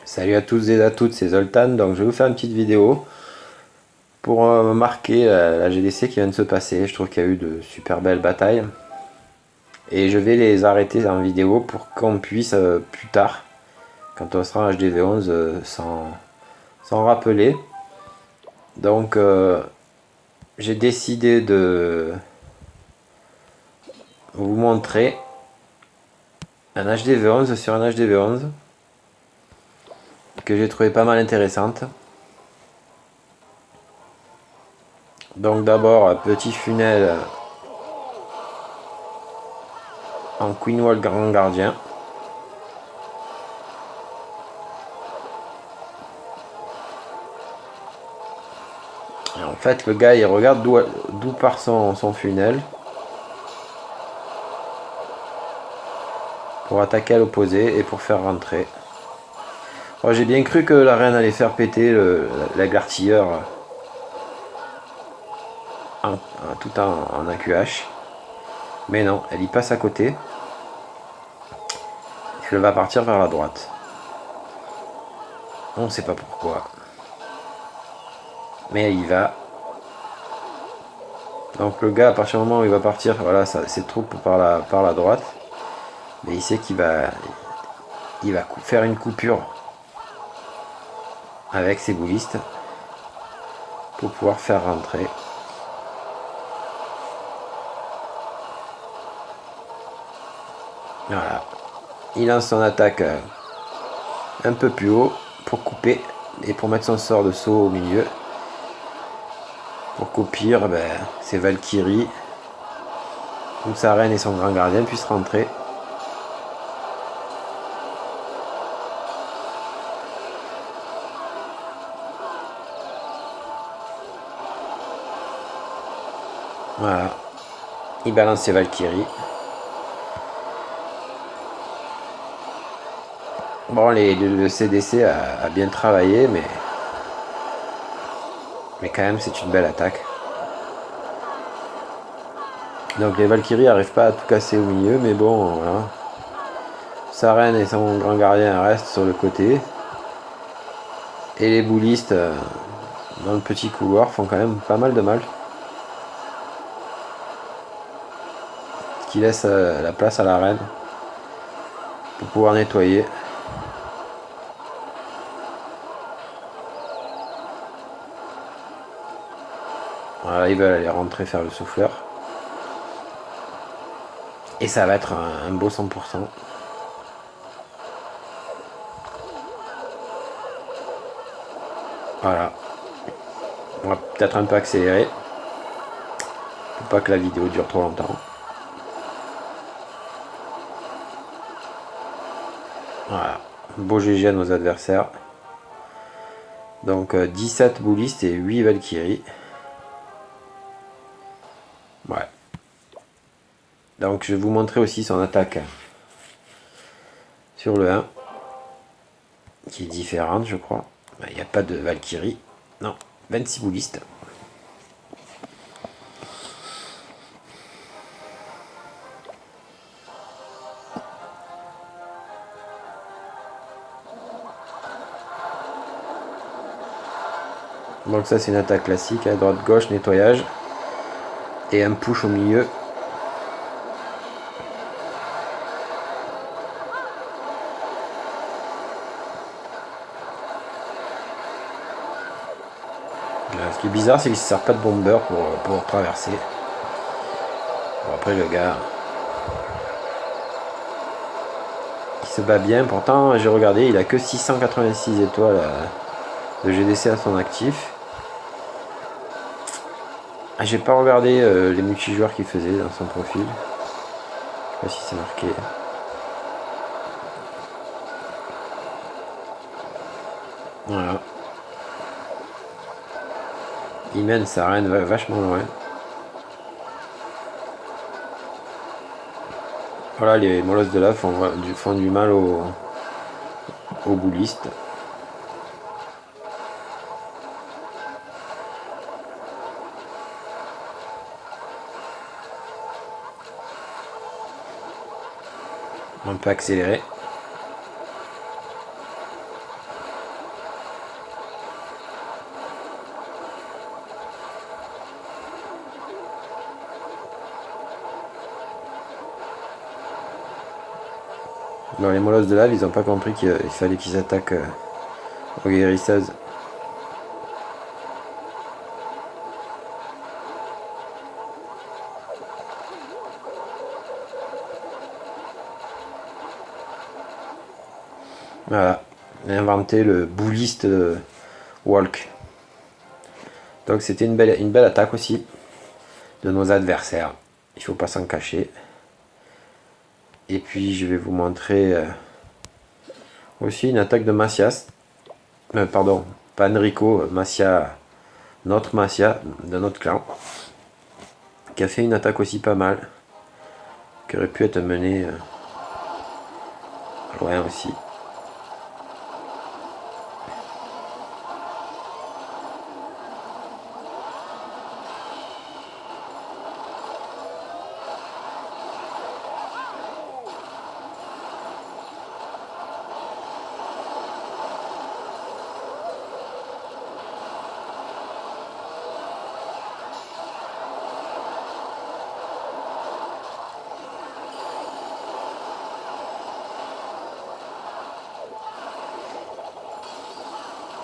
Salut à tous et à toutes, c'est Zoltan. Donc je vais vous faire une petite vidéo pour marquer la GDC qui vient de se passer. Je trouve qu'il y a eu de super belles batailles et je vais les arrêter en vidéo pour qu'on puisse plus tard, quand on sera en HDV11, s'en rappeler. Donc j'ai décidé de vous montrer un HDV11 sur un HDV11 que j'ai trouvé pas mal intéressante. Donc d'abord, petit funnel en Queenwall Grand Gardien. Et en fait, le gars, il regarde d'où part son funnel pour attaquer à l'opposé et pour faire rentrer. Bon, j'ai bien cru que la reine allait faire péter l'artilleur tout en AQH. Mais non, elle y passe à côté. Elle va partir vers la droite. On ne sait pas pourquoi. Mais elle y va. Donc le gars, à partir du moment où il va partir, voilà, ses troupes par la droite. Mais il sait il va faire une coupure avec ses boulistes pour pouvoir faire rentrer. Voilà. Il lance son attaque un peu plus haut pour couper et pour mettre son sort de saut au milieu. Pour qu'au pire, ses Valkyries ou sa reine et son grand gardien puissent rentrer. Voilà. Il balance ses Valkyries. Bon, le CDC a bien travaillé, mais quand même, c'est une belle attaque. Donc les Valkyries n'arrivent pas à tout casser au milieu, mais bon, voilà. Sa reine et son grand gardien restent sur le côté. Et les boulistes dans le petit couloir font quand même pas mal de mal. Ce qui laisse la place à la reine pour pouvoir nettoyer. Voilà, ils veulent aller rentrer faire le souffleur. Et ça va être un beau 100%. Voilà. On va peut-être un peu accélérer. Pour pas que la vidéo dure trop longtemps. Voilà. Beau GG à nos adversaires. Donc 17 boulistes et 8 Valkyries. Ouais. Donc je vais vous montrer aussi son attaque sur le 1. Qui est différente, je crois. Il n'y a pas de Valkyrie. Non, 26 boulistes. Donc ça c'est une attaque classique, à droite gauche, nettoyage. Et un push au milieu. Ce qui est bizarre, c'est qu'il ne se sert pas de bomber pour traverser. Bon, après le gars, il se bat bien. Pourtant, j'ai regardé, il a que 686 étoiles de GDC à son actif. J'ai pas regardé les multijoueurs qu'il faisait dans son profil. Je sais pas si c'est marqué. Voilà. Il mène sa reine vachement loin. Voilà, les molosses de lave font du mal aux boulistes. On peut accélérer. Bon, les molosses de lave, ils ont pas compris qu'il fallait qu'ils s'attaquent aux guérisseuses. Voilà, j'ai inventé le bouliste walk. Donc c'était une belle attaque aussi de nos adversaires. Il faut pas s'en cacher. Et puis je vais vous montrer aussi une attaque de Macias. Pardon, pas Enrico, Macia, notre Macia de notre clan. Qui a fait une attaque aussi pas mal. Qui aurait pu être menée loin aussi.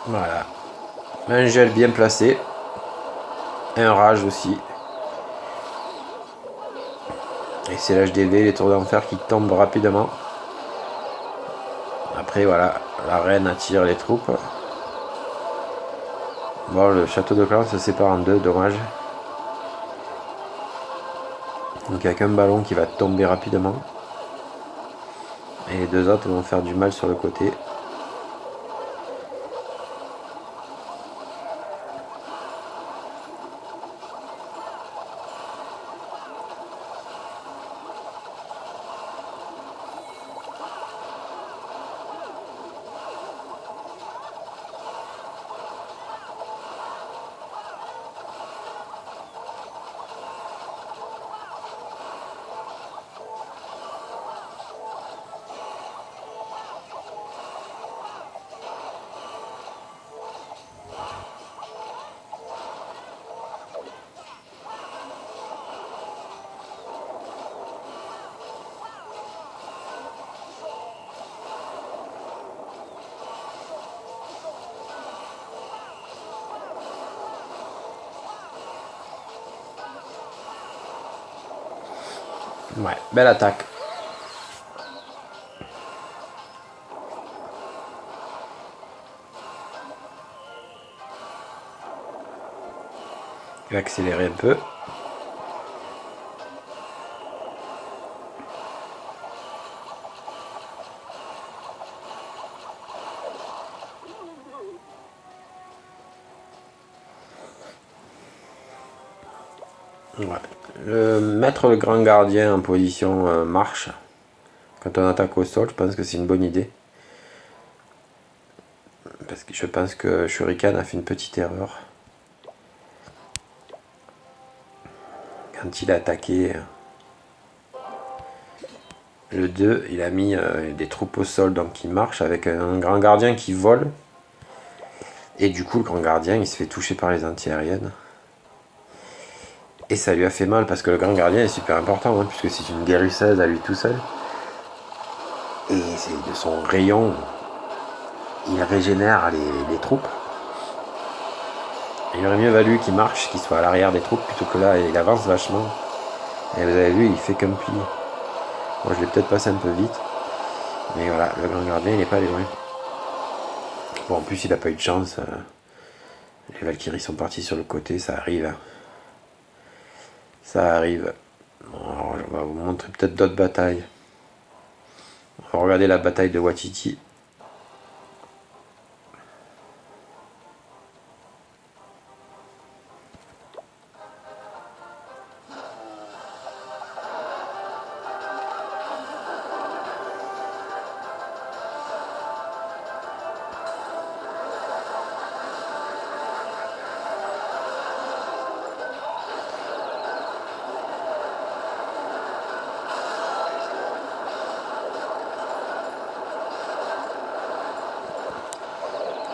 Voilà. Un gel bien placé. Un rage aussi. Et c'est l'HDV, les tours d'enfer qui tombent rapidement. Après voilà, la reine attire les troupes. Bon, le château de clan se sépare en deux, dommage. Donc il n'y a qu'un ballon qui va tomber rapidement. Et les deux autres vont faire du mal sur le côté. Ouais, belle attaque. Je vais accélérer un peu. Ouais. Mettre le grand gardien en position marche quand on attaque au sol, je pense que c'est une bonne idée. Parce que je pense que Shuriken a fait une petite erreur. Quand il a attaqué le 2, il a mis des troupes au sol, donc il marche avec un grand gardien qui vole. Et du coup, le grand gardien, il se fait toucher par les antiaériennes. Et ça lui a fait mal parce que le grand gardien est super important, hein, puisque c'est une guérisseuse à lui tout seul. Et c'est de son rayon, il régénère les troupes. Il aurait mieux valu qu'il marche, qu'il soit à l'arrière des troupes, plutôt que là, il avance vachement. Et vous avez vu, il fait comme pli. Moi, je l'ai peut-être passé un peu vite. Mais voilà, le grand gardien, il n'est pas allé loin. Bon, en plus, il n'a pas eu de chance. Les Valkyries sont partis sur le côté, ça arrive. Hein. Ça arrive. Bon, alors, on va vous montrer peut-être d'autres batailles. On va regarder la bataille de Watiti.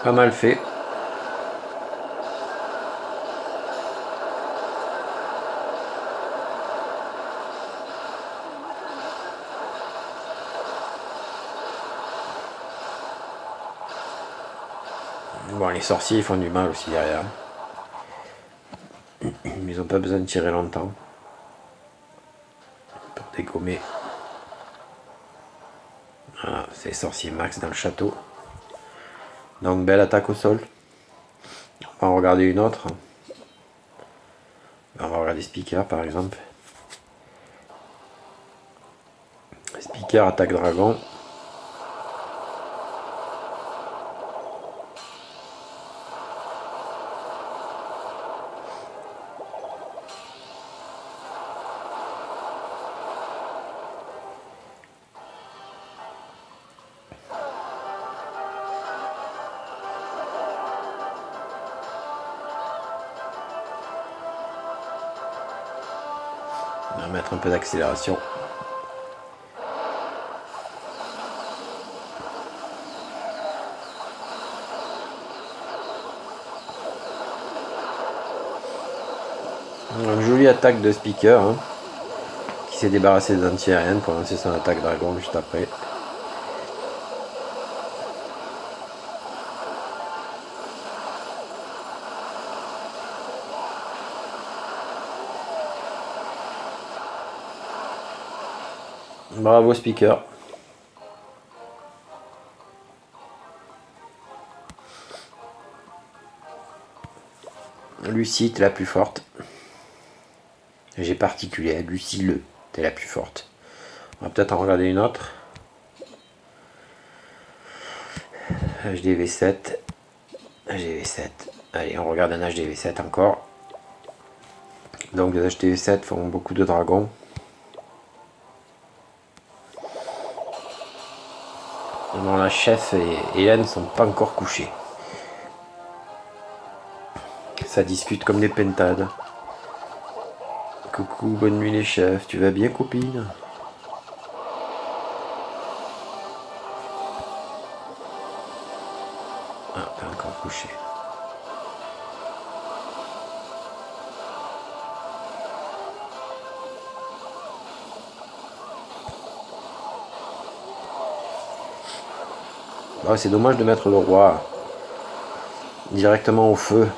Pas mal fait. Bon, les sorciers ils font du mal aussi derrière. Ils ont pas besoin de tirer longtemps pour dégommer. Voilà, c'est sorcier max dans le château. Donc belle attaque au sol. On va en regarder une autre. On va regarder Speaker par exemple. Speaker attaque dragon. On va mettre un peu d'accélération. Une jolie attaque de Speaker hein, qui s'est débarrassé des anti-aériennes pour lancer son attaque dragon juste après. Bravo Speaker. Lucie, t'es la plus forte. J'ai particulier, Lucie Le, t'es la plus forte. On va peut-être en regarder une autre. HDV7. HDV7. Allez, on regarde un HDV7 encore. Donc les HDV7 font beaucoup de dragons. Bon, la chef et Hélène sont pas encore couchés. Ça discute comme des pentades. Coucou, bonne nuit les chefs, tu vas bien copine? Ah, pas encore couché. Oh, c'est dommage de mettre le roi directement au feu.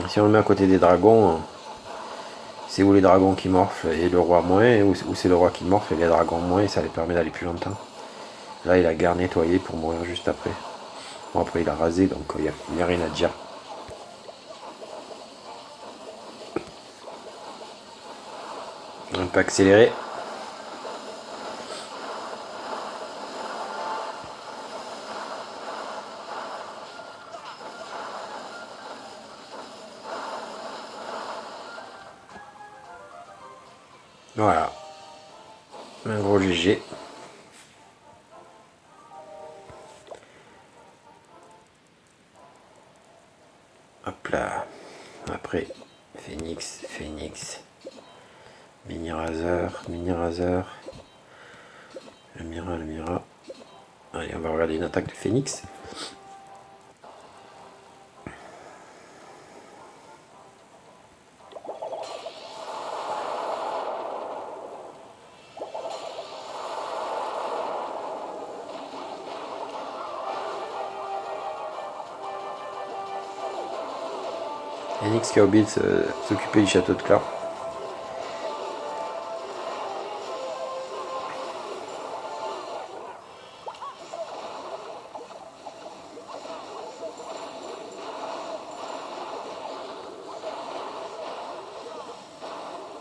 Si on le met à côté des dragons, c'est où les dragons qui morflent et le roi moins, ou c'est le roi qui morfle et les dragons moins, et ça les permet d'aller plus longtemps. Là, il a gare nettoyé pour mourir juste après. Bon, après, il a rasé, donc il n'y a rien à dire. On peut accélérer. Voilà. Un gros GG. Hop là. Après, Phoenix. Mini Razer. Le Mira. Allez, on va regarder une attaque de Phoenix. Phoenix qui a oublié de s'occuper du château de Clan.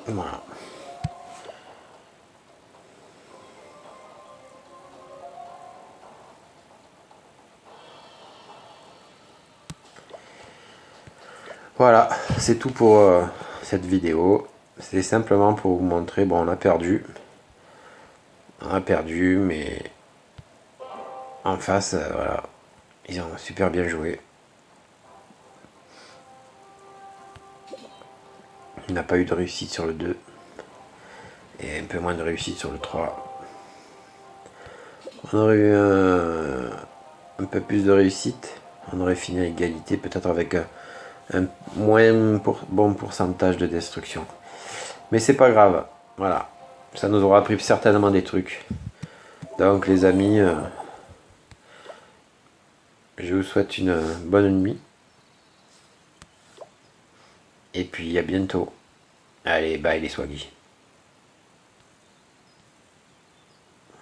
Voilà. Voilà, c'est tout pour cette vidéo. C'est simplement pour vous montrer, bon, on a perdu. Mais en face, voilà, ils ont super bien joué. Il n'a pas eu de réussite sur le 2. Et un peu moins de réussite sur le 3. On aurait eu un peu plus de réussite. On aurait fini à égalité, peut-être avec un moins bon pourcentage de destruction. Mais c'est pas grave. Voilà. Ça nous aura appris certainement des trucs. Donc les amis, je vous souhaite une bonne nuit. Et puis à bientôt. Allez, bye les swaggy.